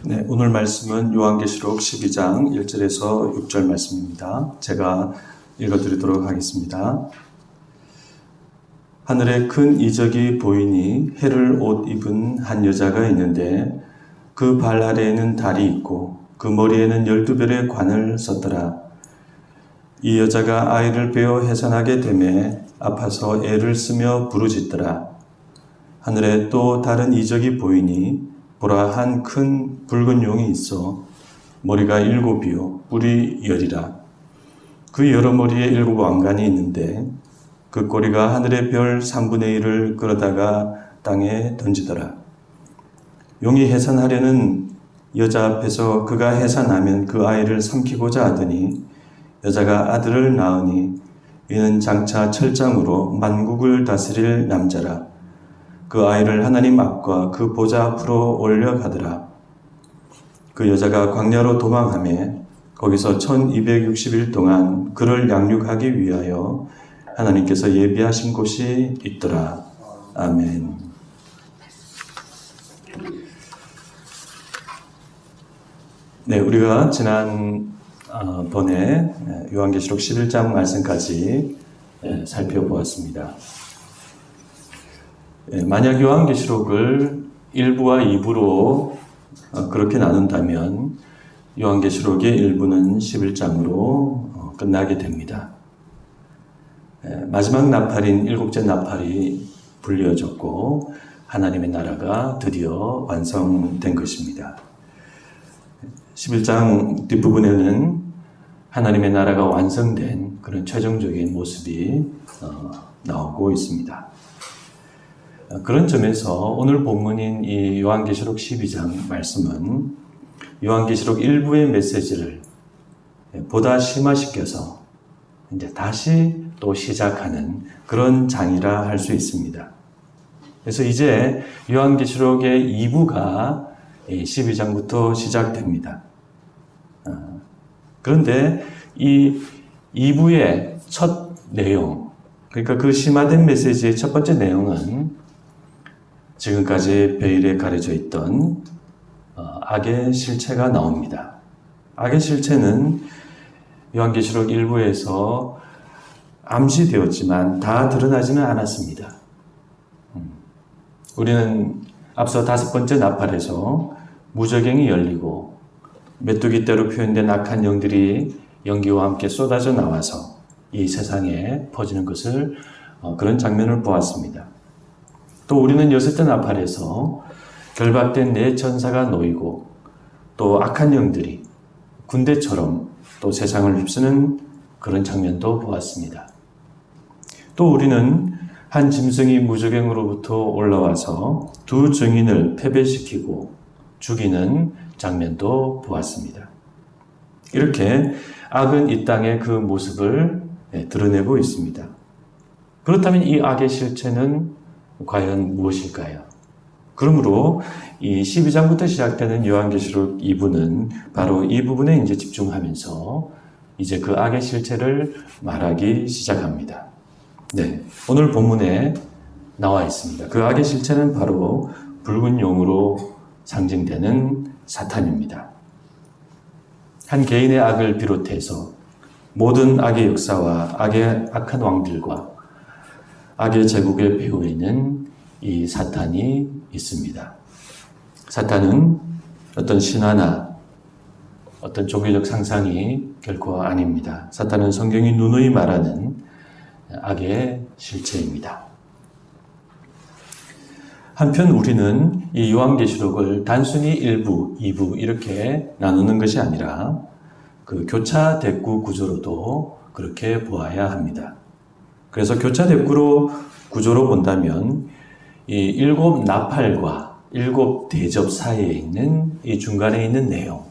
네, 오늘 말씀은 요한계시록 12장 1절에서 6절 말씀입니다. 제가 읽어드리도록 하겠습니다. 하늘에 큰 이적이 보이니 해를 옷 입은 한 여자가 있는데 그 발 아래에는 달이 있고 그 머리에는 12별의 관을 썼더라. 이 여자가 아이를 베어 해산하게 되매 아파서 애를 쓰며 부르짖더라. 하늘에 또 다른 이적이 보이니 보라 한 큰 붉은 용이 있어 머리가 7이요 뿔이 10이라. 그 여러 머리에 7 왕관이 있는데 그 꼬리가 하늘의 별 3분의 1을 끌어다가 땅에 던지더라. 용이 해산하려는 여자 앞에서 그가 해산하면 그 아이를 삼키고자 하더니 여자가 아들을 낳으니 이는 장차 철장으로 만국을 다스릴 남자라. 그 아이를 하나님 앞과 그 보좌 앞으로 올려가더라. 그 여자가 광야로 도망하며 거기서 1260일 동안 그를 양육하기 위하여 하나님께서 예비하신 곳이 있더라. 아멘. 네, 우리가 지난 번에 요한계시록 11장 말씀까지 살펴보았습니다. 만약 요한계시록을 1부와 2부로 그렇게 나눈다면 요한계시록의 1부는 11장으로 끝나게 됩니다. 마지막 나팔인 7째 나팔이 불려졌고 하나님의 나라가 드디어 완성된 것입니다. 11장 뒷부분에는 하나님의 나라가 완성된 그런 최종적인 모습이 나오고 있습니다. 그런 점에서 오늘 본문인 이 요한계시록 12장 말씀은 요한계시록 1부의 메시지를 보다 심화시켜서 이제 다시 또 시작하는 그런 장이라 할 수 있습니다. 그래서 이제 요한계시록의 2부가 12장부터 시작됩니다. 그런데 이 2부의 첫 내용, 그러니까 그 심화된 메시지의 첫 번째 내용은 지금까지 베일에 가려져 있던 악의 실체가 나옵니다. 악의 실체는 요한계시록 1부에서 암시되었지만 다 드러나지는 않았습니다. 우리는 앞서 5번째 나팔에서 무저갱이 열리고 메뚜기 떼로 표현된 악한 영들이 연기와 함께 쏟아져 나와서 이 세상에 퍼지는 것을 그런 장면을 보았습니다. 또 우리는 6째 나팔에서 결박된 4천사가 놓이고 또 악한 영들이 군대처럼 또 세상을 휩쓰는 그런 장면도 보았습니다. 또 우리는 한 짐승이 무저갱으로부터 올라와서 2 증인을 패배시키고 죽이는 장면도 보았습니다. 이렇게 악은 이 땅의 그 모습을 드러내고 있습니다. 그렇다면 이 악의 실체는 과연 무엇일까요? 그러므로 이 12장부터 시작되는 요한계시록 2부는 바로 이 부분에 이제 집중하면서 이제 그 악의 실체를 말하기 시작합니다. 네, 오늘 본문에 나와 있습니다. 그 악의 실체는 바로 붉은 용으로 상징되는 사탄입니다. 한 개인의 악을 비롯해서 모든 악의 역사와 악한 왕들과 악의 제국의 배후에는 이 사탄이 있습니다. 사탄은 어떤 신화나 어떤 종교적 상상이 결코 아닙니다. 사탄은 성경이 누누이 말하는 악의 실체입니다. 한편 우리는 이 요한계시록을 단순히 1부, 2부 이렇게 나누는 것이 아니라 그 교차 대꾸 구조로도 그렇게 보아야 합니다. 그래서 교차 대꾸로 구조로 본다면 이 7 나팔과 7 대접 사이에 있는 이 중간에 있는 내용,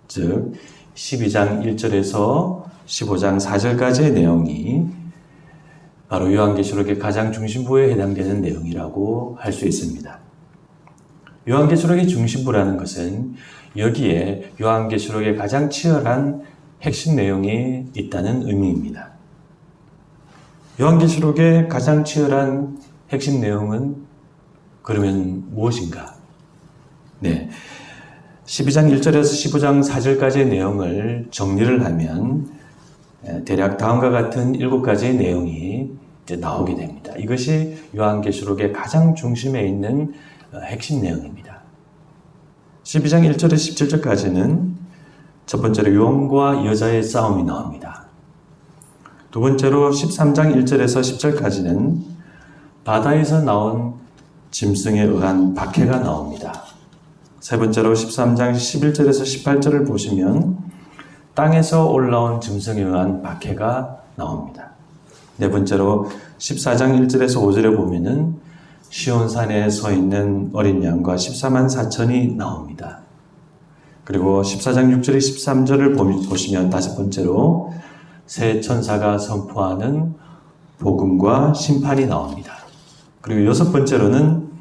즉 12장 1절에서 15장 4절까지의 내용이 바로 요한계시록의 가장 중심부에 해당되는 내용이라고 할 수 있습니다. 요한계시록의 중심부라는 것은 여기에 요한계시록의 가장 치열한 핵심 내용이 있다는 의미입니다. 요한계시록의 가장 치열한 핵심 내용은 그러면 무엇인가? 네, 12장 1절에서 15장 4절까지의 내용을 정리를 하면 대략 다음과 같은 7가지의 내용이 이제 나오게 됩니다. 이것이 요한계시록의 가장 중심에 있는 핵심 내용입니다. 12장 1절에서 17절까지는 첫 번째로 용과 여자의 싸움이 나옵니다. 두 번째로 13장 1절에서 10절까지는 바다에서 나온 짐승에 의한 박해가 나옵니다. 세 번째로 13장 11절에서 18절을 보시면 땅에서 올라온 짐승에 의한 박해가 나옵니다. 네 번째로 14장 1절에서 5절에 보면은 시온산에 서 있는 어린 양과 14만 4천이 나옵니다. 그리고 14장 6절에 13절을 보시면 다섯 번째로 새 천사가 선포하는 복음과 심판이 나옵니다. 그리고 여섯 번째로는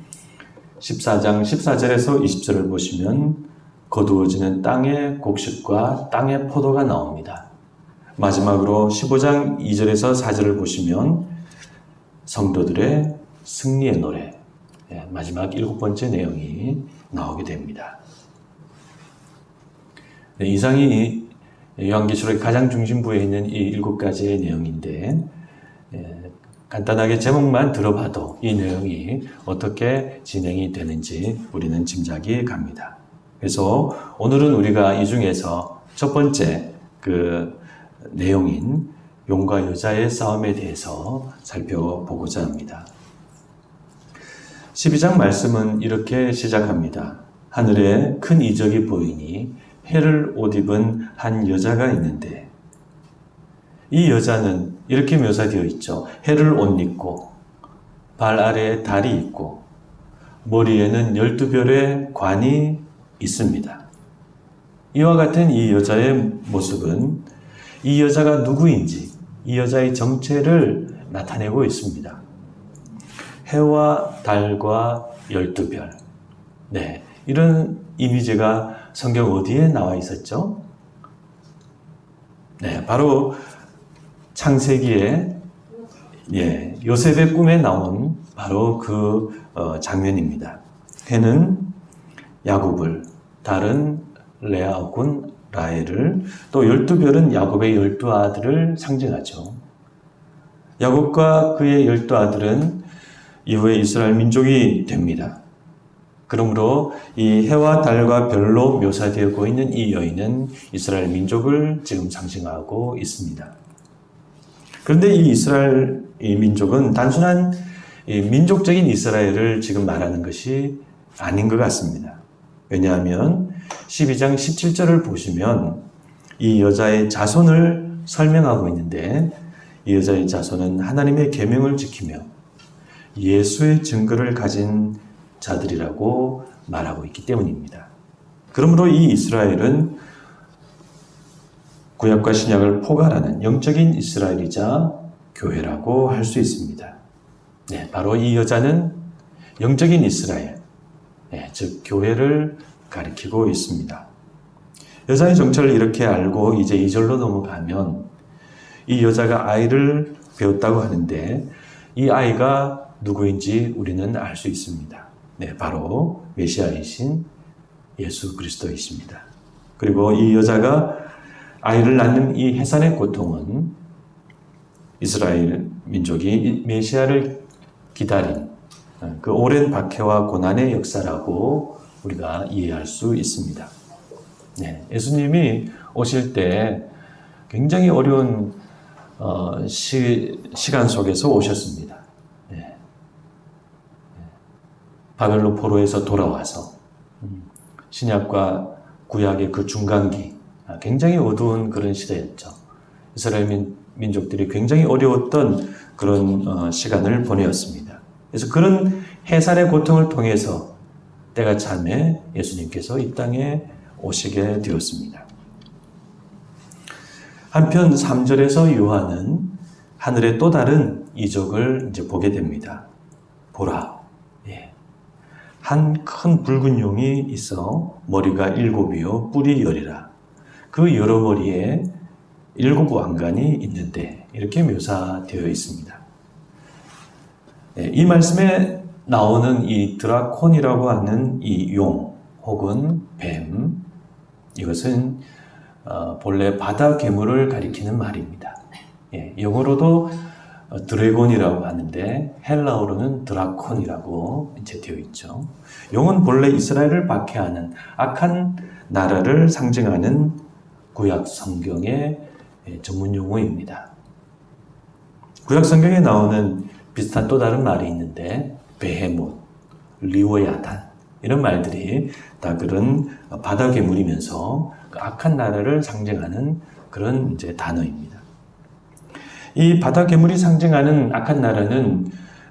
14장 14절에서 20절을 보시면 거두어지는 땅의 곡식과 땅의 포도가 나옵니다. 마지막으로 15장 2절에서 4절을 보시면 성도들의 승리의 노래, 마지막 7번째 내용이 나오게 됩니다. 이상이 요한계시록의 가장 중심부에 있는 이 7가지의 내용인데 간단하게 제목만 들어봐도 이 내용이 어떻게 진행이 되는지 우리는 짐작이 갑니다. 그래서 오늘은 우리가 이 중에서 첫 번째 그 내용인 용과 여자의 싸움에 대해서 살펴보고자 합니다. 12장 말씀은 이렇게 시작합니다. 하늘에 큰 이적이 보이니 해를 옷 입은 한 여자가 있는데 이 여자는 이렇게 묘사되어 있죠. 해를 옷 입고 발 아래에 달이 있고 머리에는 12별의 관이 있습니다. 이와 같은 이 여자의 모습은 이 여자가 누구인지 이 여자의 정체를 나타내고 있습니다. 해와 달과 12별. 네, 이런 이미지가 성경 어디에 나와 있었죠? 네, 바로 창세기에 요셉의 꿈에 나온 바로 그 장면입니다. 해는 야곱을, 달은 레아군 라헬을, 또 12별은 야곱의 12아들을 상징하죠. 야곱과 그의 12아들은 이후에 이스라엘 민족이 됩니다. 그러므로 이 해와 달과 별로 묘사되고 있는 이 여인은 이스라엘 민족을 지금 상징하고 있습니다. 그런데 이 이스라엘 이 민족은 단순한 민족적인 이스라엘을 지금 말하는 것이 아닌 것 같습니다. 왜냐하면 12장 17절을 보시면 이 여자의 자손을 설명하고 있는데 이 여자의 자손은 하나님의 계명을 지키며 예수의 증거를 가진 자들이라고 말하고 있기 때문입니다. 그러므로 이 이스라엘은 구약과 신약을 포괄하는 영적인 이스라엘이자 교회라고 할 수 있습니다. 네, 바로 이 여자는 영적인 이스라엘, 즉 교회를 가리키고 있습니다. 여자의 정체를 이렇게 알고 이제 2절로 넘어가면 이 여자가 아이를 배웠다고 하는데 이 아이가 누구인지 우리는 알 수 있습니다. 네, 바로 메시아이신 예수 그리스도이십니다. 그리고 이 여자가 아이를 낳는 이 해산의 고통은 이스라엘 민족이 메시아를 기다린 그 오랜 박해와 고난의 역사라고 우리가 이해할 수 있습니다. 네, 예수님이 오실 때 굉장히 어려운 시간 속에서 오셨습니다. 네. 바벨론 포로에서 돌아와서 신약과 구약의 그 중간기, 굉장히 어두운 그런 시대였죠. 이스라엘 민족들이 굉장히 어려웠던 그런 시간을 보내었습니다. 그래서 그런 해산의 고통을 통해서 때가 참에 예수님께서 이 땅에 오시게 되었습니다. 한편 3절에서 요한은 하늘의 또 다른 이적을 이제 보게 됩니다. 보라, 한 큰 붉은 용이 있어 머리가 7이요 뿔이 10이라. 그 여러 머리에 7 왕관이 있는데 이렇게 묘사되어 있습니다. 이 말씀에 나오는 이 드라콘이라고 하는 이 용 혹은 뱀, 이것은 본래 바다 괴물을 가리키는 말입니다. 영어로도 드래곤이라고 하는데 헬라어로는 드라콘이라고 이제 되어 있죠. 용은 본래 이스라엘을 박해하는 악한 나라를 상징하는 구약 성경의 전문 용어입니다. 구약 성경에 나오는 비슷한 또 다른 말이 있는데 베헤못, 리오야단 이런 말들이 다 그런 바다 괴물이면서 그 악한 나라를 상징하는 그런 이제 단어입니다. 이 바다 괴물이 상징하는 악한 나라는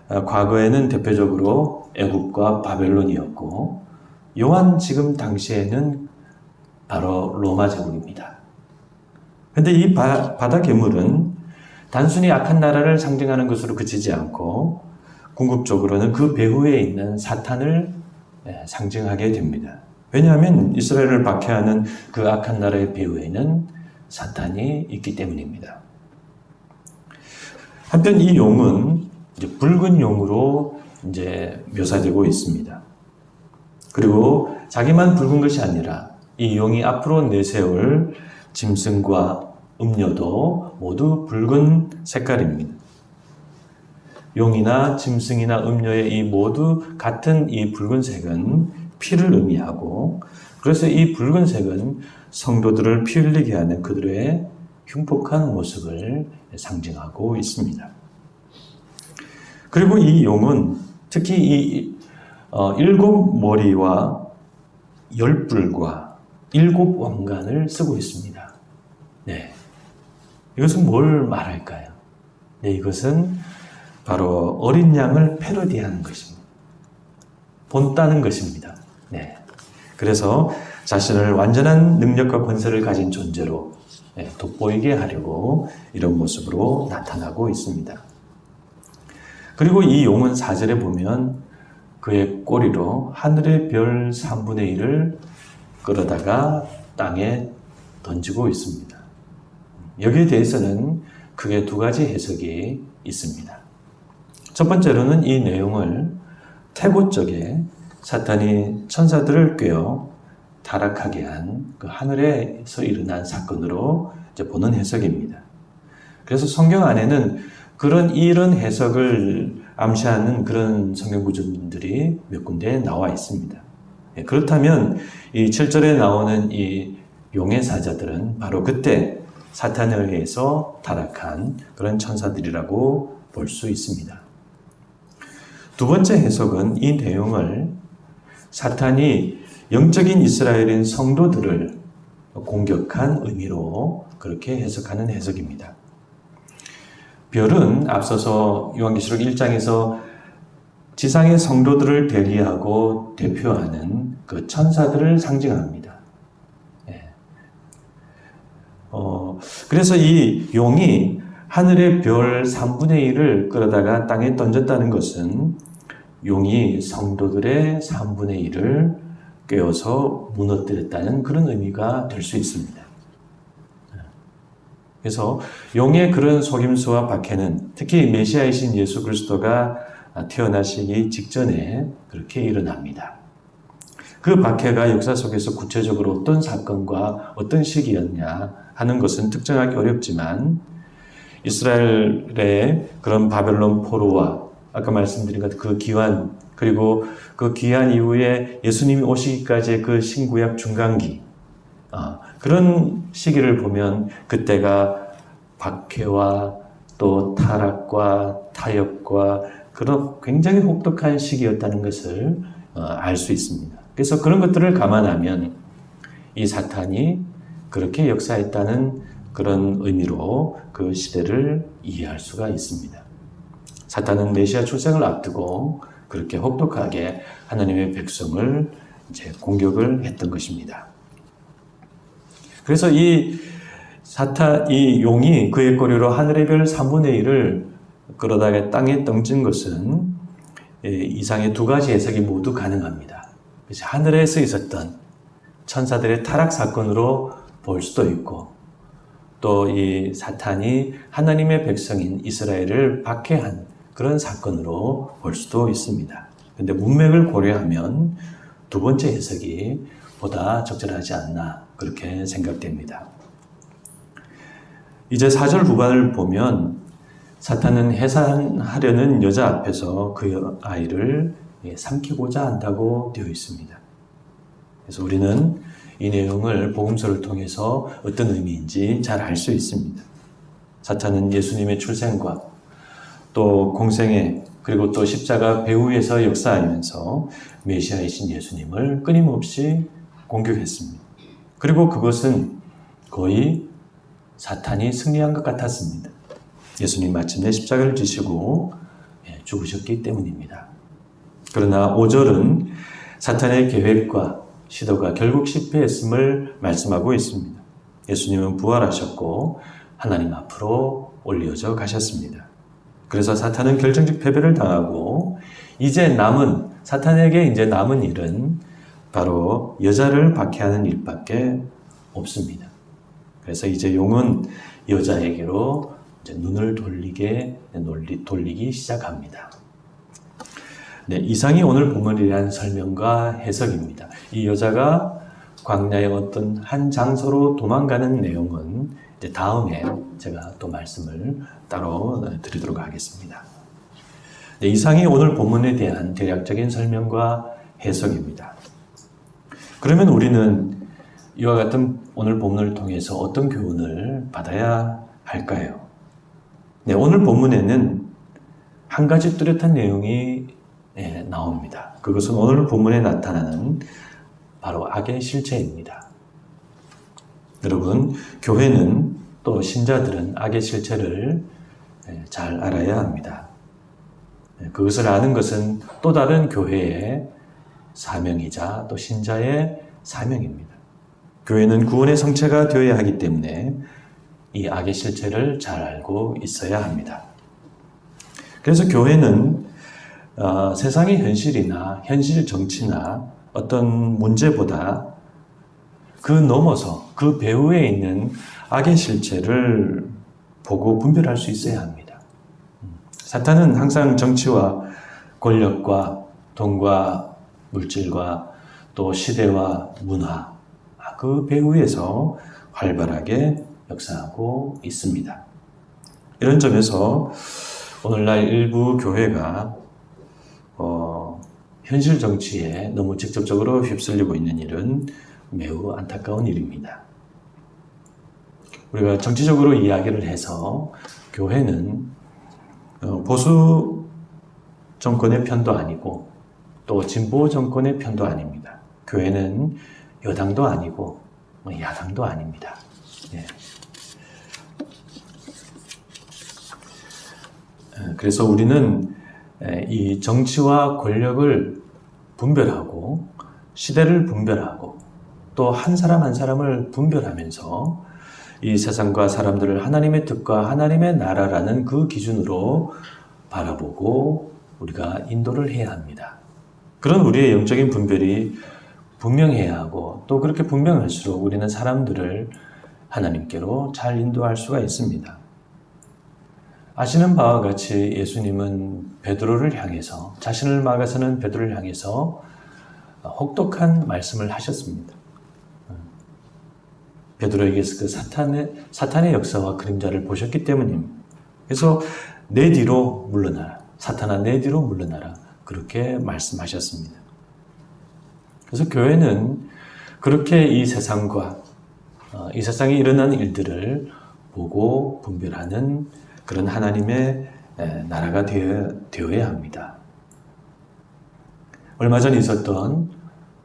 과거에는 대표적으로 애굽과 바벨론이었고 요한 지금 당시에는 바로 로마 제국입니다. 그런데 이 바다 괴물은 단순히 악한 나라를 상징하는 것으로 그치지 않고 궁극적으로는 그 배후에 있는 사탄을 상징하게 됩니다. 왜냐하면 이스라엘을 박해하는 그 악한 나라의 배후에는 사탄이 있기 때문입니다. 한편 이 용은 이제 붉은 용으로 이제 묘사되고 있습니다. 그리고 자기만 붉은 것이 아니라 이 용이 앞으로 내세울 짐승과 음녀도 모두 붉은 색깔입니다. 용이나 짐승이나 음녀의 이 모두 같은 이 붉은색은 피를 의미하고 그래서 이 붉은색은 성도들을 피 흘리게 하는 그들의 흉폭한 모습을 상징하고 있습니다. 그리고 이 용은 특히 이 7머리와 10뿔과 7왕관을 쓰고 있습니다. 네. 이것은 뭘 말할까요? 네, 이것은 바로 어린 양을 패러디하는 것입니다. 본따는 것입니다. 네. 그래서 자신을 완전한 능력과 권세를 가진 존재로 돋보이게 하려고 이런 모습으로 나타나고 있습니다. 그리고 이 용은 4절에 보면 그의 꼬리로 하늘의 별 3분의 1을 끌어다가 땅에 던지고 있습니다. 여기에 대해서는 크게 두 가지 해석이 있습니다. 첫 번째로는 이 내용을 태고 쪽에 사탄이 천사들을 꿰어 타락하게 한 그 하늘에서 일어난 사건으로 이제 보는 해석입니다. 그래서 성경 안에는 이런 해석을 암시하는 그런 성경 구절들이 몇 군데 나와 있습니다. 그렇다면 이 7절에 나오는 이 용의 사자들은 바로 그때 사탄에 의해서 타락한 그런 천사들이라고 볼 수 있습니다. 두 번째 해석은 이 내용을 사탄이 영적인 이스라엘인 성도들을 공격한 의미로 그렇게 해석하는 해석입니다. 별은 앞서서 요한계시록 1장에서 지상의 성도들을 대리하고 대표하는 그 천사들을 상징합니다. 그래서 이 용이 하늘의 별 3분의 1을 끌어다가 땅에 던졌다는 것은 용이 성도들의 3분의 1을 꿰어서 무너뜨렸다는 그런 의미가 될 수 있습니다. 그래서 용의 그런 속임수와 박해는 특히 메시아이신 예수 그리스도가 태어나시기 직전에 그렇게 일어납니다. 그 박해가 역사 속에서 구체적으로 어떤 사건과 어떤 시기였냐 하는 것은 특정하기 어렵지만 이스라엘의 그런 바벨론 포로와 아까 말씀드린 것 그 기환 그리고 그 기한 이후에 예수님이 오시기까지의 그 신구약 중간기 그런 시기를 보면 그때가 박해와 또 타락과 타협과 그런 굉장히 혹독한 시기였다는 것을 알 수 있습니다. 그래서 그런 것들을 감안하면 이 사탄이 그렇게 역사했다는 그런 의미로 그 시대를 이해할 수가 있습니다. 사탄은 메시아 출생을 앞두고 그렇게 혹독하게 하나님의 백성을 이제 공격을 했던 것입니다. 그래서 이 용이 그의 꼬리로 하늘의 별 3분의 1을 끌어다가 땅에 던진 것은 이상의 두 가지 해석이 모두 가능합니다. 그래서 하늘에서 있었던 천사들의 타락 사건으로 볼 수도 있고 또 이 사탄이 하나님의 백성인 이스라엘을 박해한 그런 사건으로 볼 수도 있습니다. 그런데 문맥을 고려하면 두 번째 해석이 보다 적절하지 않나 그렇게 생각됩니다. 이제 4절 후반을 보면 사탄은 해산하려는 여자 앞에서 그 아이를 삼키고자 한다고 되어 있습니다. 그래서 우리는 이 내용을 복음서를 통해서 어떤 의미인지 잘 알 수 있습니다. 사탄은 예수님의 출생과 또 공생애 그리고 또 십자가 배후에서 역사하면서 메시아이신 예수님을 끊임없이 공격했습니다. 그리고 그것은 거의 사탄이 승리한 것 같았습니다. 예수님 마침내 십자가를 지시고 죽으셨기 때문입니다. 그러나 5절은 사탄의 계획과 시도가 결국 실패했음을 말씀하고 있습니다. 예수님은 부활하셨고 하나님 앞으로 올려져 가셨습니다. 그래서 사탄은 결정적 패배를 당하고 사탄에게 이제 남은 일은 바로 여자를 박해하는 일밖에 없습니다. 그래서 이제 용은 여자에게로 이제 눈을 돌리기 시작합니다. 네, 이상이 오늘 본문에 대한 설명과 해석입니다. 이 여자가 광야의 어떤 한 장소로 도망가는 내용은 이제 다음에 제가 또 말씀을 따로 드리도록 하겠습니다. 네, 이상이 오늘 본문에 대한 대략적인 설명과 해석입니다. 그러면 우리는 이와 같은 오늘 본문을 통해서 어떤 교훈을 받아야 할까요? 네, 오늘 본문에는 한 가지 뚜렷한 내용이 나옵니다. 그것은 오늘 본문에 나타나는 바로 악의 실체입니다. 여러분, 교회는 또 신자들은 악의 실체를 잘 알아야 합니다. 그것을 아는 것은 또 다른 교회의 사명이자 또 신자의 사명입니다. 교회는 구원의 성체가 되어야 하기 때문에 이 악의 실체를 잘 알고 있어야 합니다. 그래서 교회는 세상의 현실이나 현실 정치나 어떤 문제보다 그 넘어서 그 배후에 있는 악의 실체를 보고 분별할 수 있어야 합니다. 사탄은 항상 정치와 권력과 돈과 물질과 또 시대와 문화 그 배후에서 활발하게 역사하고 있습니다. 이런 점에서 오늘날 일부 교회가 현실 정치에 너무 직접적으로 휩쓸리고 있는 일은 매우 안타까운 일입니다. 우리가 정치적으로 이야기를 해서 교회는 보수 정권의 편도 아니고 또 진보 정권의 편도 아닙니다. 교회는 여당도 아니고 야당도 아닙니다. 그래서 우리는 이 정치와 권력을 분별하고 시대를 분별하고 또 한 사람 한 사람을 분별하면서 이 세상과 사람들을 하나님의 뜻과 하나님의 나라라는 그 기준으로 바라보고 우리가 인도를 해야 합니다. 그런 우리의 영적인 분별이 분명해야 하고 또 그렇게 분명할수록 우리는 사람들을 하나님께로 잘 인도할 수가 있습니다. 아시는 바와 같이 예수님은 베드로를 향해서 자신을 막아서는 베드로를 향해서 혹독한 말씀을 하셨습니다. 베드로에게서 그 사탄의 역사와 그림자를 보셨기 때문입니다. 그래서 내 뒤로 물러나라. 사탄아 내 뒤로 물러나라. 그렇게 말씀하셨습니다. 그래서 교회는 그렇게 이 세상과 이 세상에 일어나는 일들을 보고 분별하는 그런 하나님의 나라가 되어야 합니다. 얼마 전 있었던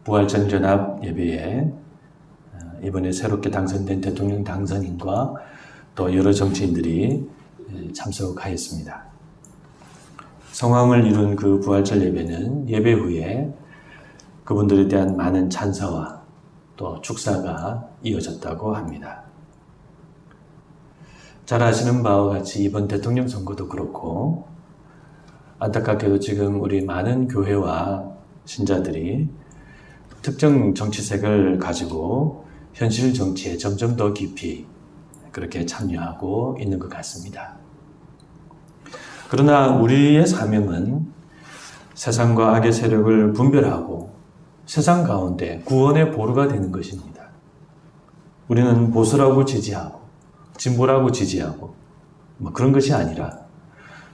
부활전전합 예배에 이번에 새롭게 당선된 대통령 당선인과 또 여러 정치인들이 참석하였습니다. 성황을 이룬 그 부활절 예배는 예배 후에 그분들에 대한 많은 찬사와 또 축사가 이어졌다고 합니다. 잘 아시는 바와 같이 이번 대통령 선거도 그렇고 안타깝게도 지금 우리 많은 교회와 신자들이 특정 정치색을 가지고 현실 정치에 점점 더 깊이 그렇게 참여하고 있는 것 같습니다. 그러나 우리의 사명은 세상과 악의 세력을 분별하고 세상 가운데 구원의 보루가 되는 것입니다. 우리는 보수라고 지지하고 진보라고 지지하고 그런 것이 아니라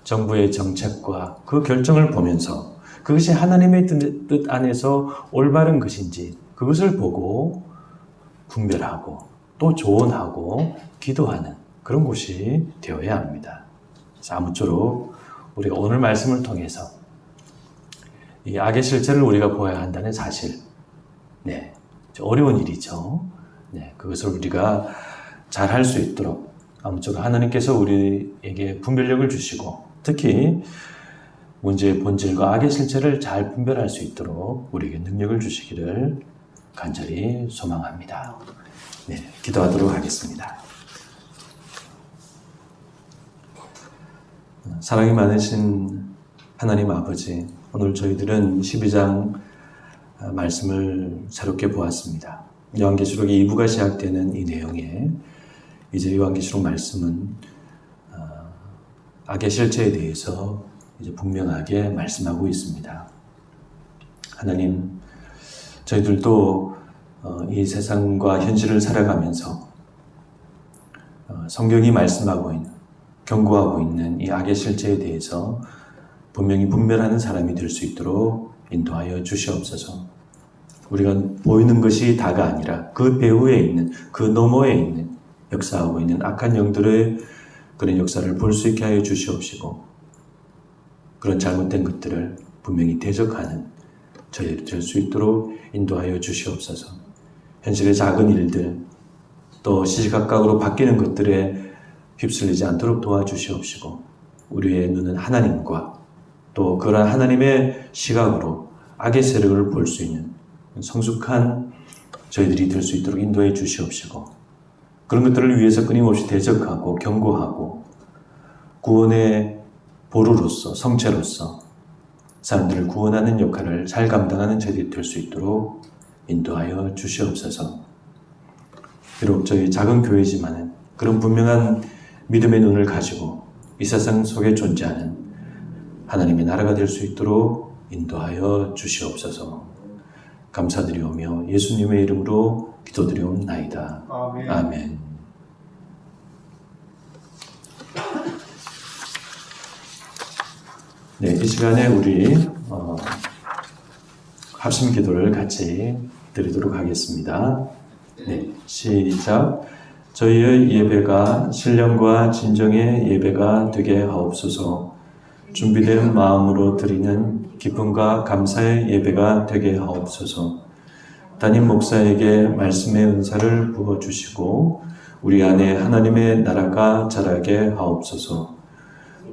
정부의 정책과 그 결정을 보면서 그것이 하나님의 뜻 안에서 올바른 것인지 그것을 보고 분별하고 또 조언하고 기도하는 그런 곳이 되어야 합니다. 그래서 아무쪼록 우리가 오늘 말씀을 통해서 이 악의 실체를 우리가 보아야 한다는 사실, 어려운 일이죠. 그것을 우리가 잘 할 수 있도록 아무쪼록 하나님께서 우리에게 분별력을 주시고 특히 문제의 본질과 악의 실체를 잘 분별할 수 있도록 우리에게 능력을 주시기를 간절히 소망합니다. 기도하도록 하겠습니다. 사랑이 많으신 하나님 아버지, 오늘 저희들은 12장 말씀을 새롭게 보았습니다. 요한계시록의 2부가 시작되는 이 내용에 이제 요한계시록 말씀은 악의 실체에 대해서 이제 분명하게 말씀하고 있습니다. 하나님, 저희들도 이 세상과 현실을 살아가면서 성경이 말씀하고 있는, 경고하고 있는 이 악의 실체에 대해서 분명히 분별하는 사람이 될 수 있도록 인도하여 주시옵소서. 우리가 보이는 것이 다가 아니라 그 배후에 있는, 그 너머에 있는 역사하고 있는 악한 영들의 그런 역사를 볼 수 있게 하여 주시옵시고 그런 잘못된 것들을 분명히 대적하는 저희들이 될 수 있도록 인도하여 주시옵소서. 현실의 작은 일들 또 시시각각으로 바뀌는 것들에 휩쓸리지 않도록 도와주시옵시고 우리의 눈은 하나님과 또 그런 하나님의 시각으로 악의 세력을 볼 수 있는 성숙한 저희들이 될 수 있도록 인도해 주시옵시고 그런 것들을 위해서 끊임없이 대적하고 경고하고 구원의 보루로서 성체로서 사람들을 구원하는 역할을 잘 감당하는 저희들이 될 수 있도록 인도하여 주시옵소서. 비록 저희 작은 교회지만은 그런 분명한 믿음의 눈을 가지고 이 세상 속에 존재하는 하나님의 나라가 될 수 있도록 인도하여 주시옵소서. 감사드리오며 예수님의 이름으로 기도드리옵나이다. 아멘. 아멘. 이 시간에 우리 합심 기도를 같이 드리도록 하겠습니다. 시작. 저희의 예배가 신령과 진정의 예배가 되게 하옵소서. 준비된 마음으로 드리는 기쁨과 감사의 예배가 되게 하옵소서. 담임 목사에게 말씀의 은사를 부어주시고 우리 안에 하나님의 나라가 자라게 하옵소서.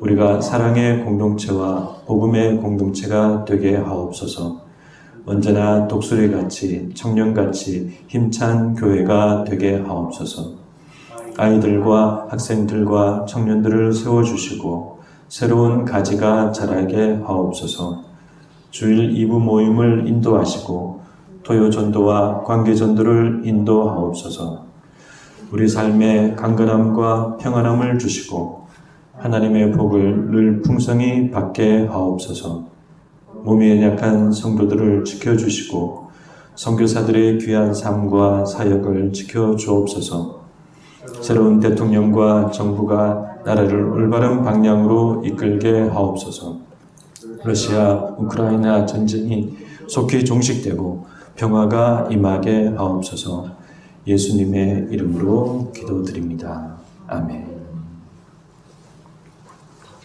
우리가 사랑의 공동체와 복음의 공동체가 되게 하옵소서. 언제나 독수리같이 청년같이 힘찬 교회가 되게 하옵소서. 아이들과 학생들과 청년들을 세워주시고 새로운 가지가 자라게 하옵소서. 주일 2부 모임을 인도하시고 토요 전도와 관계 전도를 인도하옵소서. 우리 삶에 강건함과 평안함을 주시고 하나님의 복을 늘 풍성히 받게 하옵소서. 몸이 연약한 성도들을 지켜주시고 선교사들의 귀한 삶과 사역을 지켜주옵소서. 새로운 대통령과 정부가 나라를 올바른 방향으로 이끌게 하옵소서. 러시아, 우크라이나 전쟁이 속히 종식되고 평화가 임하게 하옵소서. 예수님의 이름으로 기도드립니다. 아멘.